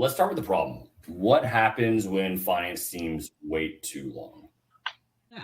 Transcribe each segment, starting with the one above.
let's start with the problem. What happens when finance teams wait too long?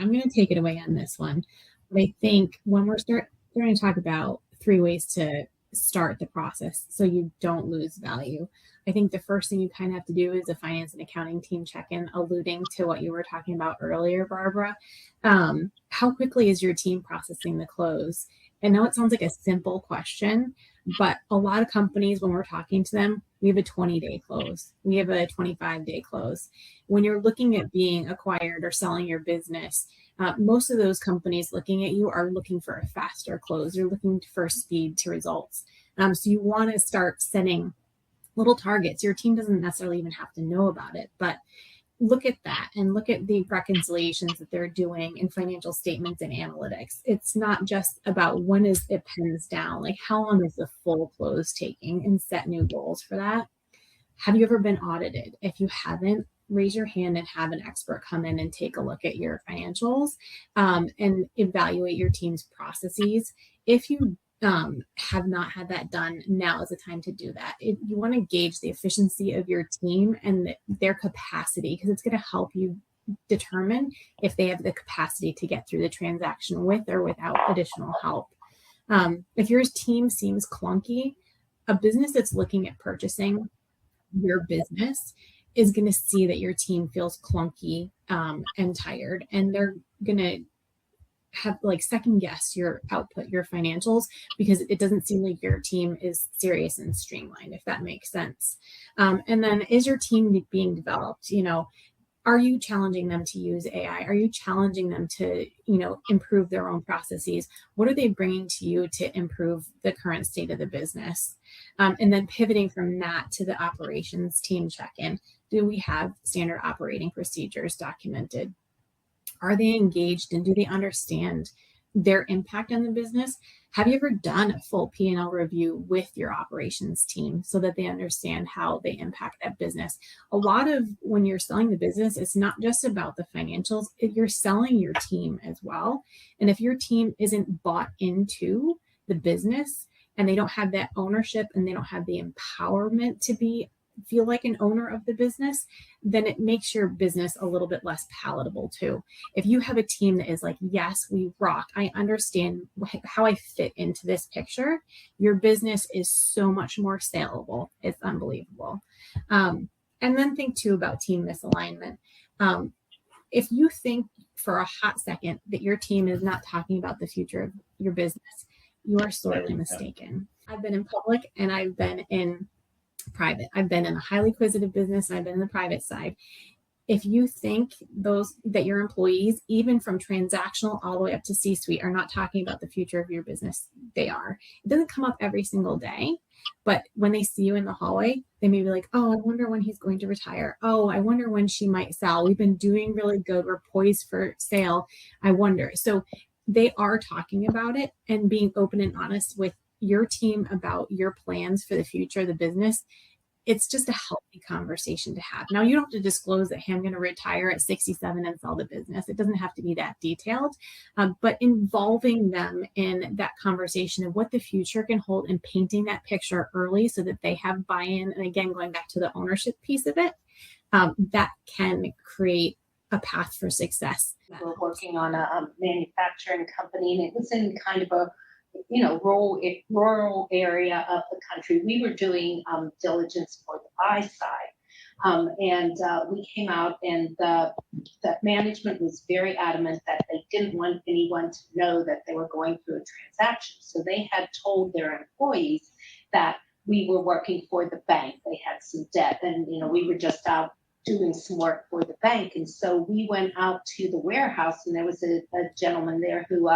I'm going to take it away on this one. But I think when we're starting to talk about 3 ways to start the process so you don't lose value, I think the first thing you kind of have to do is a finance and accounting team check-in, alluding to what you were talking about earlier, Barbara. How quickly is your team processing the close? I know it sounds like a simple question, but a lot of companies, when we're talking to them, we have a 20-day close. We have a 25-day close. When you're looking at being acquired or selling your business, most of those companies looking at you are looking for a faster close. They're looking for speed to results. So you want to start setting little targets. Your team doesn't necessarily even have to know about it, but look at that and look at the reconciliations that they're doing in financial statements and analytics. It's not just about when is it pens down, like how long is the full close taking, and set new goals for that. Have you ever been audited? If you haven't, raise your hand and have an expert come in and take a look at your financials and evaluate your team's processes. If you have not had that done, now is the time to do that. You want to gauge the efficiency of your team and their capacity, because it's going to help you determine if they have the capacity to get through the transaction with or without additional help. If your team seems clunky, a business that's looking at purchasing your business is going to see that your team feels clunky and tired, and they're going to have second guess your output, your financials, because it doesn't seem like your team is serious and streamlined, if that makes sense. And then, is your team being developed? Are you challenging them to use AI? Are you challenging them to, improve their own processes? What are they bringing to you to improve the current state of the business? And then pivoting from that to the operations team check-in. Do we have standard operating procedures documented? Are they engaged, and do they understand their impact on the business? Have you ever done a full P&L review with your operations team so that they understand how they impact that business? A lot of when you're selling the business, it's not just about the financials, you're selling your team as well. And if your team isn't bought into the business and they don't have that ownership and they don't have the empowerment to feel like an owner of the business, then it makes your business a little bit less palatable too. If you have a team that is like, yes, we rock, I understand how I fit into this picture, your business is so much more saleable. It's unbelievable. And then think too about team misalignment. If you think for a hot second that your team is not talking about the future of your business, you are sorely mistaken. I've been in public and I've been in private. I've been in a highly acquisitive business and I've been in the private side. If you think that your employees, even from transactional all the way up to C-suite, are not talking about the future of your business, they are. It doesn't come up every single day, but when they see you in the hallway, they may be like, oh, I wonder when he's going to retire. Oh, I wonder when she might sell. We've been doing really good. We're poised for sale. I wonder. So they are talking about it and being open and honest with your team about your plans for the future of the business. It's just a healthy conversation to have. Now, you don't have to disclose that, hey, I'm going to retire at 67 and sell the business. It doesn't have to be that detailed, but involving them in that conversation of what the future can hold and painting that picture early so that they have buy-in. And again, going back to the ownership piece of it, that can create a path for success. We're working on a manufacturing company, and it was in kind of a rural area of the country. We were doing diligence for the buy side. And we came out, and the management was very adamant that they didn't want anyone to know that they were going through a transaction. So they had told their employees that we were working for the bank. They had some debt, and we were just out doing some work for the bank. And so we went out to the warehouse, and there was a gentleman there who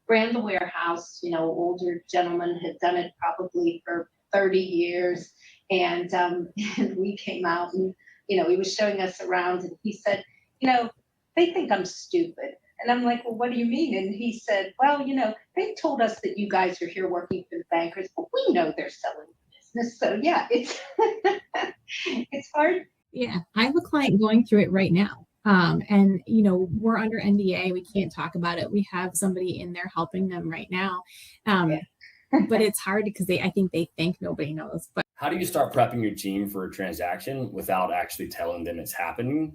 ran the warehouse, older gentleman, had done it probably for 30 years. And we came out, and, he was showing us around, and he said, they think I'm stupid. And I'm like, well, what do you mean? And he said, well, they told us that you guys are here working for the bankers, but we know they're selling business. So yeah, it's, it's hard. Yeah, I have a client going through it right now. And, we're under NDA. We can't talk about it. We have somebody in there helping them right now. But it's hard because I think they think nobody knows. But How do you start prepping your team for a transaction without actually telling them it's happening?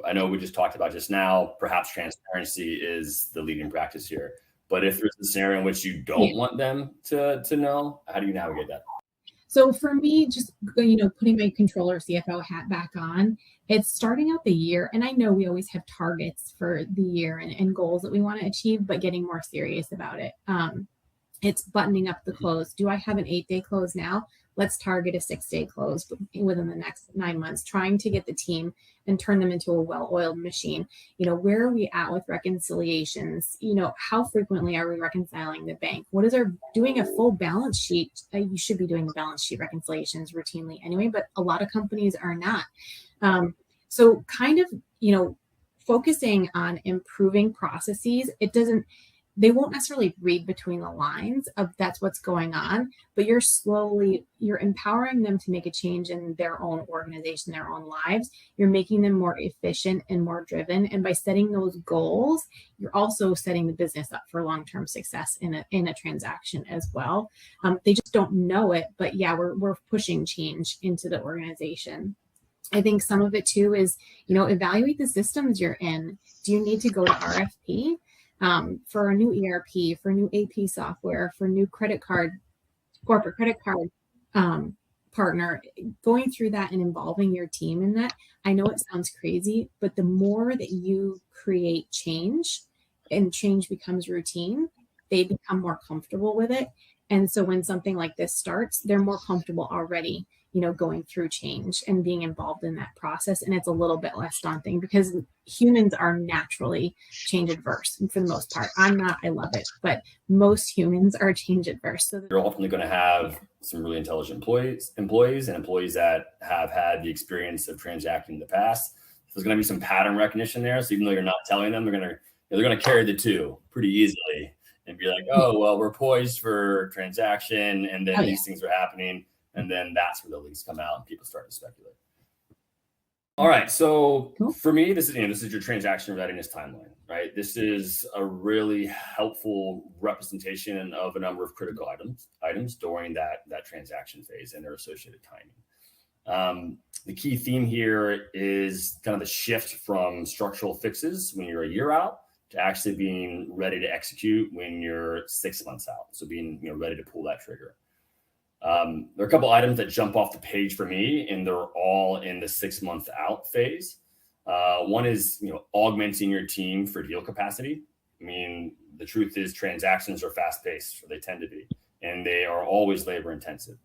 I know we just talked about just now, perhaps transparency is the leading practice here. But if there's a scenario in which you don't want them to know, how do you navigate that? So for me, just putting my controller CFO hat back on, it's starting out the year. And I know we always have targets for the year and goals that we want to achieve, but getting more serious about it. It's buttoning up the close. Do I have an 8-day close now? Let's target a 6-day close within the next 9 months, trying to get the team and turn them into a well-oiled machine. Where are we at with reconciliations? How frequently are we reconciling the bank? What is doing a full balance sheet? You should be doing the balance sheet reconciliations routinely anyway, but a lot of companies are not. So kind of, focusing on improving processes, they won't necessarily read between the lines of that's what's going on, but you're empowering them to make a change in their own organization, their own lives. You're making them more efficient and more driven. And by setting those goals, you're also setting the business up for long-term success in a transaction as well. They just don't know it, but yeah, we're pushing change into the organization. I think some of it too is, evaluate the systems you're in. Do you need to go to RFP? For a new ERP, for new AP software, for new corporate credit card partner, going through that and involving your team in that. I know it sounds crazy, but the more that you create change and change becomes routine, they become more comfortable with it. And so when something like this starts, they're more comfortable already, going through change and being involved in that process. And it's a little bit less daunting because humans are naturally change adverse for the most part. I'm not, I love it, but most humans are change adverse. So you're ultimately going to have some really intelligent employees and employees that have had the experience of transacting in the past. There's going to be some pattern recognition there. So even though you're not telling them, they're going to carry the two pretty easily and be like, oh, well, we're poised for transaction. And then these things are happening. And then that's where the leaks come out and people start to speculate. All right. So for me, this is your transaction readiness timeline, right? This is a really helpful representation of a number of critical items during that transaction phase and their associated timing. The key theme here is kind of the shift from structural fixes when you're a year out to actually being ready to execute when you're 6 months out. So being ready to pull that trigger. There are a couple items that jump off the page for me, and they're all in the 6 month out phase. One is, augmenting your team for deal capacity. I mean, the truth is transactions are fast paced, or they tend to be, and they are always labor intensive.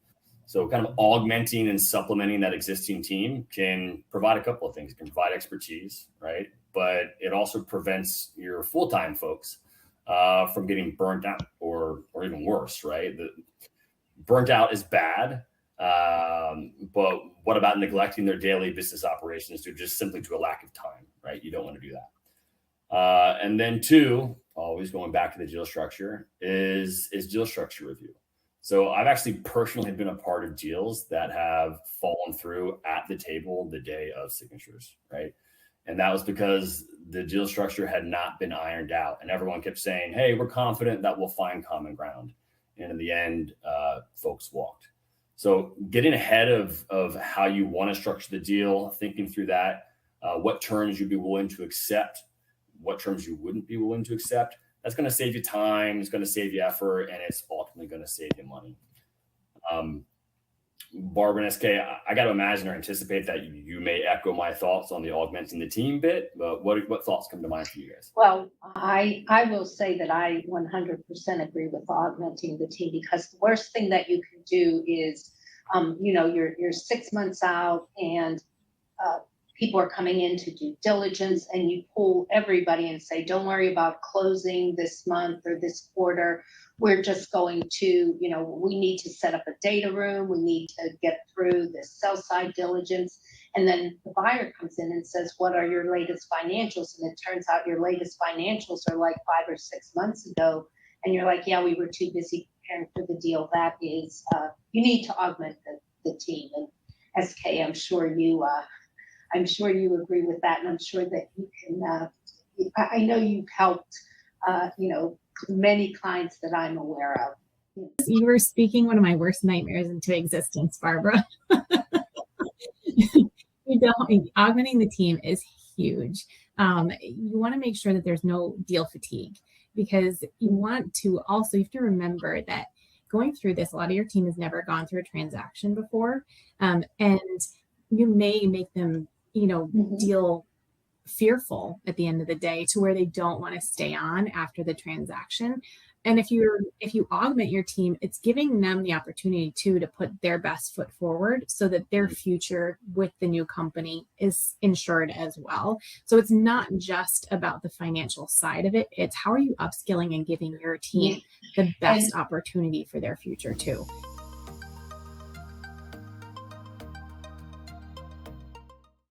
So kind of augmenting and supplementing that existing team can provide a couple of things. It can provide expertise, right? But it also prevents your full-time folks from getting burnt out or even worse, right? Burnt out is bad, but what about neglecting their daily business operations due just simply to a lack of time, right? You don't want to do that. And then two, always going back to the deal structure, is deal structure review. So I've actually personally been a part of deals that have fallen through at the table the day of signatures, right? And that was because the deal structure had not been ironed out, and everyone kept saying, hey, we're confident that we'll find common ground. And in the end, folks walked. So getting ahead of how you want to structure the deal, thinking through that, what terms you'd be willing to accept, what terms you wouldn't be willing to accept, that's going to save you time, it's going to save you effort, and it's ultimately going to save you money. Barbara and SK, I got to imagine or anticipate that you may echo my thoughts on the augmenting the team bit, but what thoughts come to mind for you guys? Well, I will say that I 100% agree with augmenting the team, because the worst thing that you can do is, you're 6 months out and people are coming in to do diligence, and you pull everybody and say, don't worry about closing this month or this quarter. We're just going to, we need to set up a data room. We need to get through this sell side diligence. And then the buyer comes in and says, what are your latest financials? And it turns out your latest financials are like 5 or 6 months ago. And you're like, yeah, we were too busy preparing for the deal. That is, you need to augment the team. And SK, I'm sure you agree with that. And I'm sure that you can, I know you've helped, many clients that I'm aware of, You were speaking one of my worst nightmares into existence, Barbara. Augmenting the team is huge. You want to make sure that there's no deal fatigue, because you have to remember that going through this, a lot of your team has never gone through a transaction before. And you may make them, deal fearful at the end of the day to where they don't want to stay on after the transaction. And if you augment your team, it's giving them the opportunity to put their best foot forward so that their future with the new company is insured as well. So it's not just about the financial side of it. It's how are you upskilling and giving your team the best opportunity for their future too.